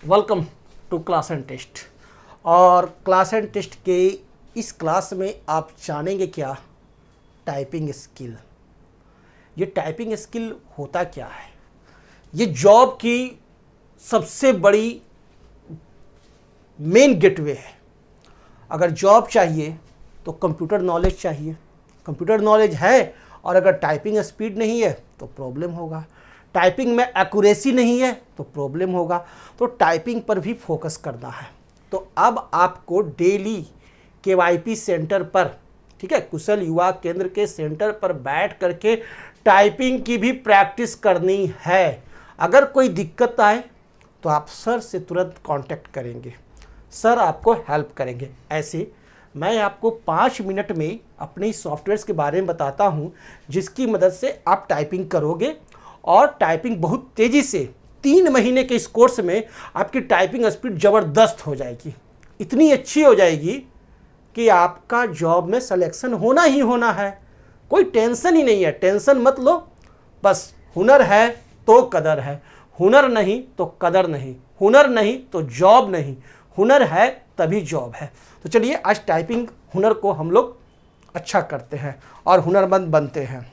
Welcome to class and test. और class and test के इस क्लास में आप जानेंगे क्या, टाइपिंग स्किल। ये टाइपिंग स्किल होता क्या है, ये जॉब की सबसे बड़ी मेन गेटवे है। अगर जॉब चाहिए तो कंप्यूटर नॉलेज चाहिए, कंप्यूटर नॉलेज है और अगर टाइपिंग स्पीड नहीं है तो प्रॉब्लम होगा, टाइपिंग में एक्यूरेसी नहीं है तो प्रॉब्लम होगा। तो टाइपिंग पर भी फोकस करना है। तो अब आपको डेली केवाईपी सेंटर पर, ठीक है, कुशल युवा केंद्र के सेंटर पर बैठ करके टाइपिंग की भी प्रैक्टिस करनी है। अगर कोई दिक्कत आए तो आप सर से तुरंत कांटेक्ट करेंगे, सर आपको हेल्प करेंगे। ऐसे मैं आपको 5 मिनट में अपने सॉफ्टवेयर्स के बारे में बताता हूं जिसकी मदद से आप टाइपिंग करोगे और टाइपिंग बहुत तेज़ी से 3 महीने के इस कोर्स में आपकी टाइपिंग स्पीड ज़बरदस्त हो जाएगी, इतनी अच्छी हो जाएगी कि आपका जॉब में सिलेक्शन होना ही होना है। कोई टेंशन ही नहीं है, टेंशन मत लो। बस हुनर है तो कदर है, हुनर नहीं तो कदर नहीं, हुनर नहीं तो जॉब नहीं, हुनर है तभी जॉब है। तो चलिए आज टाइपिंग हुनर को हम लोग अच्छा करते हैं और हुनरमंद बनते हैं।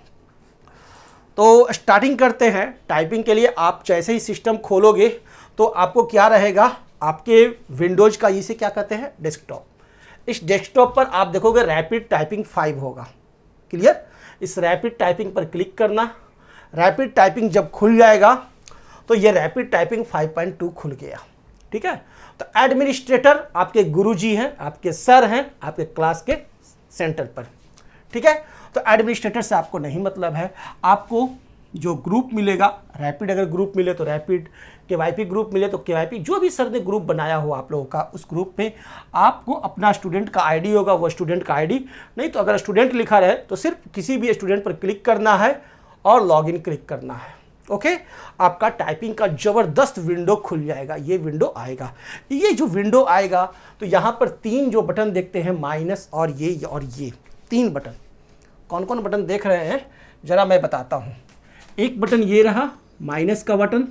तो स्टार्टिंग करते हैं। टाइपिंग के लिए आप जैसे ही सिस्टम खोलोगे तो आपको क्या रहेगा, आपके विंडोज़ का इसे क्या कहते हैं, डेस्कटॉप। इस डेस्कटॉप पर आप देखोगे रैपिड टाइपिंग 5 होगा। क्लियर। इस रैपिड टाइपिंग पर क्लिक करना। रैपिड टाइपिंग जब खुल जाएगा तो ये रैपिड टाइपिंग 5.2 खुल गया। ठीक है। तो एडमिनिस्ट्रेटर आपके गुरुजी हैं, आपके सर हैं, आपके क्लास के सेंटर पर। ठीक है। तो एडमिनिस्ट्रेटर से आपको नहीं मतलब है, आपको जो ग्रुप मिलेगा, रैपिड अगर ग्रुप मिले तो रैपिड, केवाईपी ग्रुप मिले तो केवाईपी, जो भी सर ने ग्रुप बनाया हो आप लोगों का, उस ग्रुप में आपको अपना स्टूडेंट का आईडी होगा, वो स्टूडेंट का आईडी। नहीं तो अगर स्टूडेंट लिखा रहे तो सिर्फ किसी भी स्टूडेंट पर क्लिक करना है और लॉगिन क्लिक करना है। ओके। आपका टाइपिंग का ज़बरदस्त विंडो खुल जाएगा। ये विंडो आएगा, ये जो विंडो आएगा तो यहाँ पर 3 जो बटन देखते हैं, माइनस और ये 3 बटन। कौन कौन बटन देख रहे हैं ज़रा मैं बताता हूँ। एक बटन ये रहा माइनस का बटन।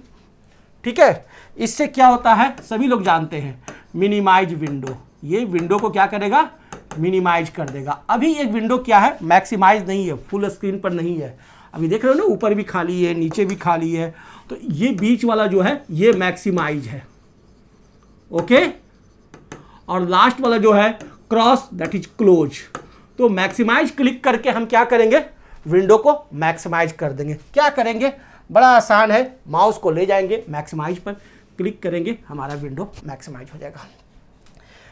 ठीक है। इससे क्या होता है सभी लोग जानते हैं, मिनिमाइज विंडो। ये विंडो को क्या करेगा, मिनिमाइज कर देगा। अभी एक विंडो क्या है, मैक्सिमाइज नहीं है, फुल स्क्रीन पर नहीं है। अभी देख रहे हो ना, ऊपर भी खाली है, नीचे भी खाली है। तो ये बीच वाला जो है ये मैक्सिमाइज है। ओके। और लास्ट वाला जो है क्रॉस, दैट इज क्लोज। तो मैक्सिमाइज क्लिक करके हम क्या करेंगे, विंडो को मैक्सिमाइज कर देंगे। क्या करेंगे, बड़ा आसान है, माउस को ले जाएंगे, मैक्सिमाइज पर क्लिक करेंगे, हमारा विंडो मैक्सिमाइज हो जाएगा।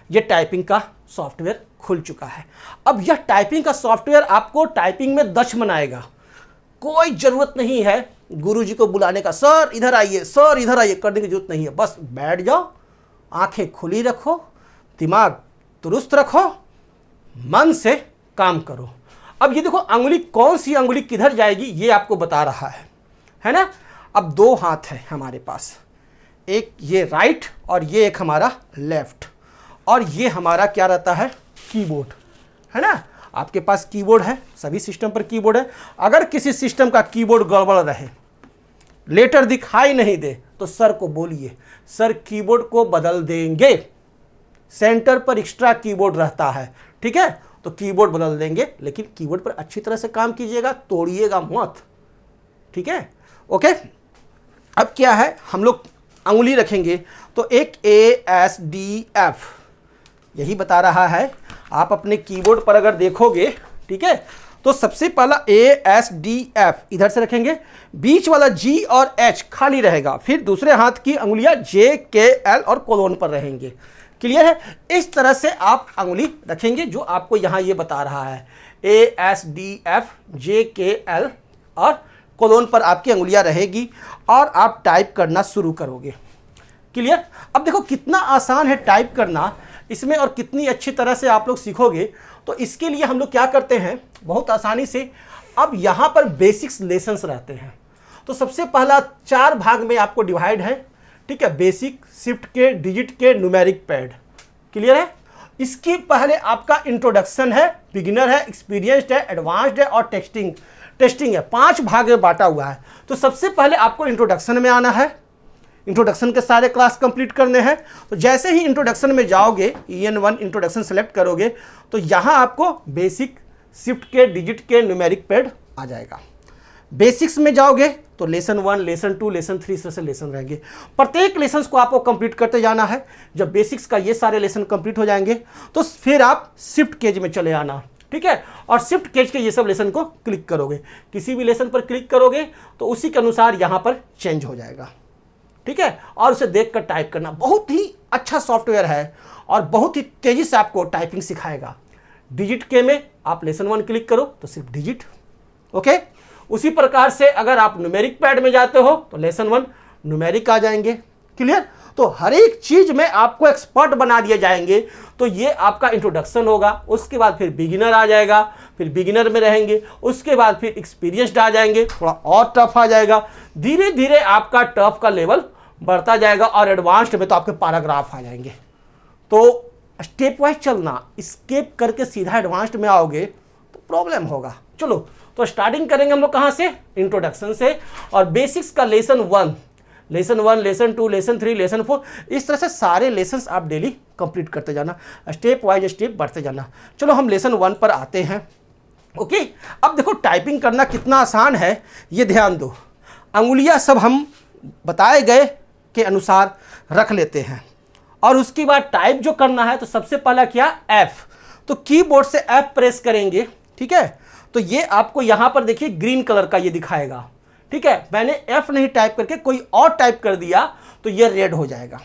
ये टाइपिंग का सॉफ्टवेयर खुल चुका है। अब यह टाइपिंग का सॉफ्टवेयर आपको टाइपिंग में दक्ष बनाएगा। कोई ज़रूरत नहीं है गुरुजी को बुलाने का, सर इधर आइए, सर इधर आइए, करने की जरूरत नहीं है। बस बैठ जाओ, आंखें खुली रखो, दिमाग दुरुस्त रखो, मन से काम करो। अब ये देखो अंगुली, कौन सी अंगुली किधर जाएगी ये आपको बता रहा है ना। अब 2 हाथ है हमारे पास, एक ये राइट और ये एक हमारा लेफ्ट, और ये हमारा क्या रहता है, कीबोर्ड, है ना। आपके पास कीबोर्ड है, सभी सिस्टम पर कीबोर्ड है। अगर किसी सिस्टम का कीबोर्ड गड़बड़ रहे, लेटर दिखाई नहीं दे, तो सर को बोलिए, सर कीबोर्ड को बदल देंगे। सेंटर पर एक्स्ट्रा कीबोर्ड रहता है, ठीक है, तो कीबोर्ड बदल देंगे, लेकिन कीबोर्ड पर अच्छी तरह से काम कीजिएगा, तोड़िएगा मत। ठीक है। ओके। अब क्या है, हम लोग अंगुली रखेंगे तो एक ASDF यही बता रहा है। आप अपने कीबोर्ड पर अगर देखोगे, ठीक है, तो सबसे पहला ASDF इधर से रखेंगे, बीच वाला G और H खाली रहेगा, फिर दूसरे हाथ की अंगुलियां J, K, L और कोलोन पर रहेंगे। क्लियर है। इस तरह से आप अंगुली रखेंगे जो आपको यहां ये बता रहा है, ASDF, J, K, L और कोलोन पर आपकी अंगुलियां रहेगी और आप टाइप करना शुरू करोगे। क्लियर। अब देखो कितना आसान है टाइप करना इसमें और कितनी अच्छी तरह से आप लोग सीखोगे। तो इसके लिए हम लोग क्या करते हैं, बहुत आसानी से, अब यहाँ पर बेसिक्स लेसन्स रहते हैं। तो सबसे पहला 4 भाग में आपको डिवाइड है। ठीक है, बेसिक, शिफ्ट के, डिजिट के, न्यूमेरिक पैड। क्लियर है। इसके पहले आपका इंट्रोडक्शन है, बिगिनर है, एक्सपीरियंस्ड है, एडवांस्ड है और टेस्टिंग है। 5 भाग में बांटा हुआ है। तो सबसे पहले आपको इंट्रोडक्शन में आना है, इंट्रोडक्शन के सारे क्लास कंप्लीट करने हैं। तो जैसे ही इंट्रोडक्शन में जाओगे, EN1 इंट्रोडक्शन सेलेक्ट करोगे तो यहाँ आपको बेसिक, शिफ्ट के, डिजिट के, न्यूमेरिक पैड आ जाएगा। बेसिक्स में जाओगे तो लेसन 1, लेसन 2, लेसन 3, इस तरह से लेसन रहेंगे। प्रत्येक लेसन को आपको कंप्लीट करते जाना है। जब बेसिक्स का ये सारे लेसन कंप्लीट हो जाएंगे तो फिर आप शिफ्ट केज में चले आना, ठीक है। और शिफ्ट केज के ये सब लेसन को क्लिक करोगे, किसी भी लेसन पर क्लिक करोगे तो उसी के अनुसार यहाँ पर चेंज हो जाएगा, ठीक है। और उसे देख कर टाइप करना। बहुत ही अच्छा सॉफ्टवेयर है और बहुत ही तेजी से आपको टाइपिंग सिखाएगा। डिजिट के में आप लेसन 1 क्लिक करो तो सिर्फ डिजिट, ओके। उसी प्रकार से अगर आप न्यूमेरिक पैड में जाते हो तो लेसन 1 न्यूमेरिक आ जाएंगे, क्लियर। तो हर एक चीज में आपको एक्सपर्ट बना दिए जाएंगे। तो ये आपका इंट्रोडक्शन होगा, उसके बाद फिर बिगिनर आ जाएगा, फिर बिगिनर में रहेंगे, उसके बाद फिर एक्सपीरियंस्ड आ जाएंगे, थोड़ा और टफ आ जाएगा। धीरे धीरे आपका टफ का लेवल बढ़ता जाएगा और एडवांस्ड में तो आपके पैराग्राफ आ जाएंगे। तो स्टेप वाइज चलना, स्किप करके सीधा एडवांस्ड में आओगे तो प्रॉब्लम होगा। चलो तो स्टार्टिंग करेंगे हम लोग कहाँ से, इंट्रोडक्शन से। और बेसिक्स का lesson 1, lesson 1, lesson 2, lesson 3, lesson 4, इस तरह से सारे लेसन्स आप डेली कंप्लीट करते जाना, स्टेप वाइज स्टेप बढ़ते जाना। चलो हम लेसन 1 पर आते हैं, ओके। अब देखो टाइपिंग करना कितना आसान है, ये ध्यान दो। अंगुलियां सब हम बताए गए के अनुसार रख लेते हैं और उसके बाद टाइप जो करना है तो सबसे पहला क्या, F। तो कीबोर्ड से F प्रेस करेंगे, ठीक है। तो ये आपको यहां पर देखिए ग्रीन कलर का ये दिखाएगा, ठीक है। मैंने F नहीं टाइप करके कोई और टाइप कर दिया तो ये रेड हो जाएगा,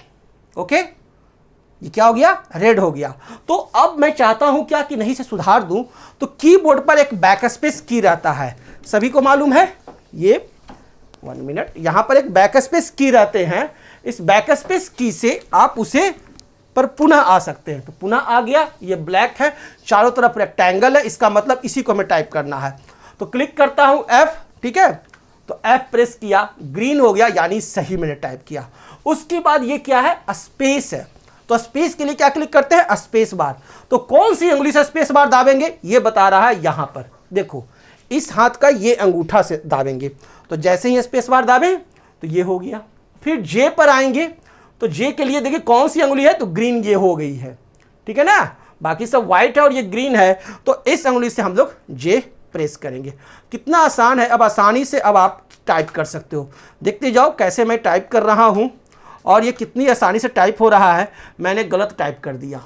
ओके। ये क्या हो गया, रेड हो गया। तो अब मैं चाहता हूं क्या कि नहीं से सुधार दूं, तो कीबोर्ड पर एक बैकस्पेस की रहता है, सभी को मालूम है। ये 1 मिनट, यहां पर एक बैकस्पेस की रहते हैं। इस बैकस्पेस की से आप उसे पर पुनः आ सकते हैं। तो पुनः आ गया, ये ब्लैक है, चारों तरफ रेक्टेंगल है, इसका मतलब इसी को हमें टाइप करना है। तो क्लिक करता हूं F, ठीक है। तो F प्रेस किया, ग्रीन हो गया, यानी सही मैंने टाइप किया। उसके बाद ये क्या है, स्पेस है। तो स्पेस के लिए क्या क्लिक करते हैं, स्पेस बार। तो कौन सी उंगली से स्पेस बार दाबेंगे ये बता रहा है यहां पर, देखो इस हाथ का ये अंगूठा से दाबेंगे। तो जैसे ही स्पेस बार दाबे तो ये हो गया। फिर J पर आएंगे तो J के लिए देखिए कौन सी अंगुली है, तो ग्रीन ये हो गई है, ठीक है ना। बाकी सब व्हाइट है और ये ग्रीन है, तो इस अंगुली से हम लोग J प्रेस करेंगे। कितना आसान है। अब आसानी से अब आप टाइप कर सकते हो। देखते जाओ कैसे मैं टाइप कर रहा हूं और ये कितनी आसानी से टाइप हो रहा है। मैंने गलत टाइप कर दिया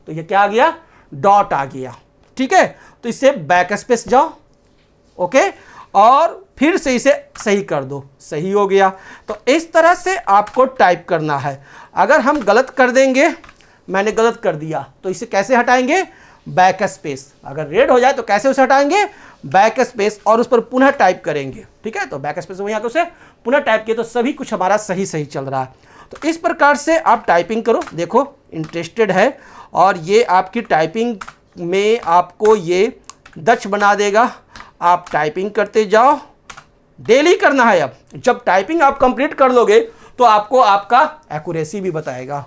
तो ये क्या आ गया, डॉट आ गया, ठीक है। तो इसे बैक स्पेस जाओ, ओके, और फिर से इसे सही कर दो, सही हो गया। तो इस तरह से आपको टाइप करना है। अगर हम गलत कर देंगे, मैंने गलत कर दिया, तो इसे कैसे हटाएंगे, बैक स्पेस। अगर रेड हो जाए तो कैसे उसे हटाएंगे, बैक स्पेस, और उस पर पुनः टाइप करेंगे, ठीक है। तो बैक स्पेस वहीं आकर उसे पुनः टाइप किए तो सभी कुछ हमारा सही सही चल रहा है। तो इस प्रकार से आप टाइपिंग करो। देखो इंटरेस्टेड है और ये आपकी टाइपिंग में आपको ये दक्ष बना देगा। आप टाइपिंग करते जाओ, डेली करना है। अब जब टाइपिंग आप कंप्लीट कर लोगे तो आपको आपका एक्यूरेसी भी बताएगा।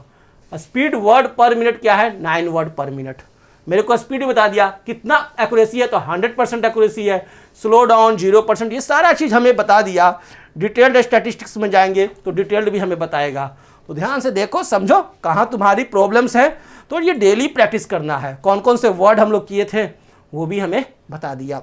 स्पीड वर्ड पर मिनट क्या है, 9 वर्ड पर मिनट। मेरे को स्पीड बता दिया, कितना एक्यूरेसी है, तो 100% एक्यूरेसी है। स्लो डाउन 0%, ये सारा चीज़ हमें बता दिया। डिटेल्ड स्टैटिस्टिक्स में जाएंगे तो डिटेल्ड भी हमें बताएगा। तो ध्यान से देखो, समझो कहाँ तुम्हारी प्रॉब्लम्स है। तो ये डेली प्रैक्टिस करना है। कौन कौन से वर्ड हम लोग किए थे वो भी हमें बता दिया।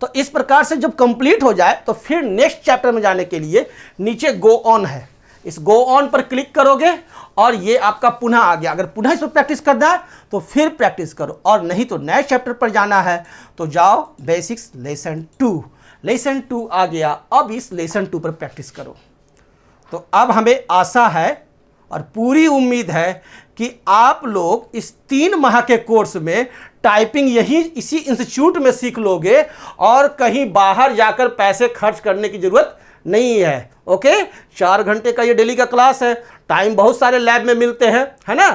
तो इस प्रकार से जब कंप्लीट हो जाए तो फिर नेक्स्ट चैप्टर में जाने के लिए नीचे गो ऑन है, इस गो ऑन पर क्लिक करोगे और ये आपका पुनः आ गया। अगर पुनः इस पर प्रैक्टिस करना है तो फिर प्रैक्टिस करो, और नहीं तो नए चैप्टर पर जाना है तो जाओ बेसिक्स लेसन 2। लेसन 2 आ गया, अब इस लेसन 2 पर प्रैक्टिस करो। तो अब हमें आशा है और पूरी उम्मीद है कि आप लोग इस 3 माह के कोर्स में टाइपिंग यही इसी इंस्टीट्यूट में सीख लोगे और कहीं बाहर जाकर पैसे खर्च करने की जरूरत नहीं है। ओके, 4 घंटे का ये डेली का क्लास है। टाइम बहुत सारे लैब में मिलते हैं, है ना।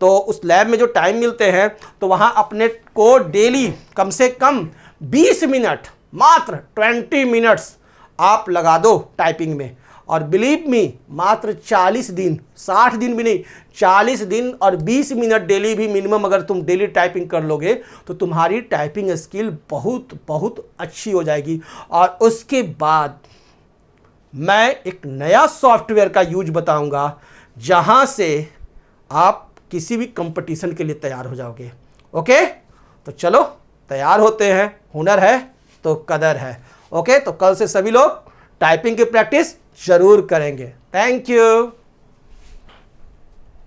तो उस लैब में जो टाइम मिलते हैं तो वहाँ अपने को डेली कम से कम 20 मिनट, मात्र 20 मिनट्स आप लगा दो टाइपिंग में। और बिलीव मी, मात्र 40 दिन, 60 दिन भी नहीं, 40 दिन और 20 मिनट डेली भी मिनिमम अगर तुम डेली टाइपिंग कर लोगे तो तुम्हारी टाइपिंग स्किल बहुत बहुत अच्छी हो जाएगी। और उसके बाद मैं एक नया सॉफ्टवेयर का यूज बताऊंगा जहां से आप किसी भी कंपटीशन के लिए तैयार हो जाओगे। ओके, तो चलो तैयार होते हैं, हुनर है तो कदर है। ओके, तो कल से सभी लोग टाइपिंग की प्रैक्टिस जरूर करेंगे। Thank you.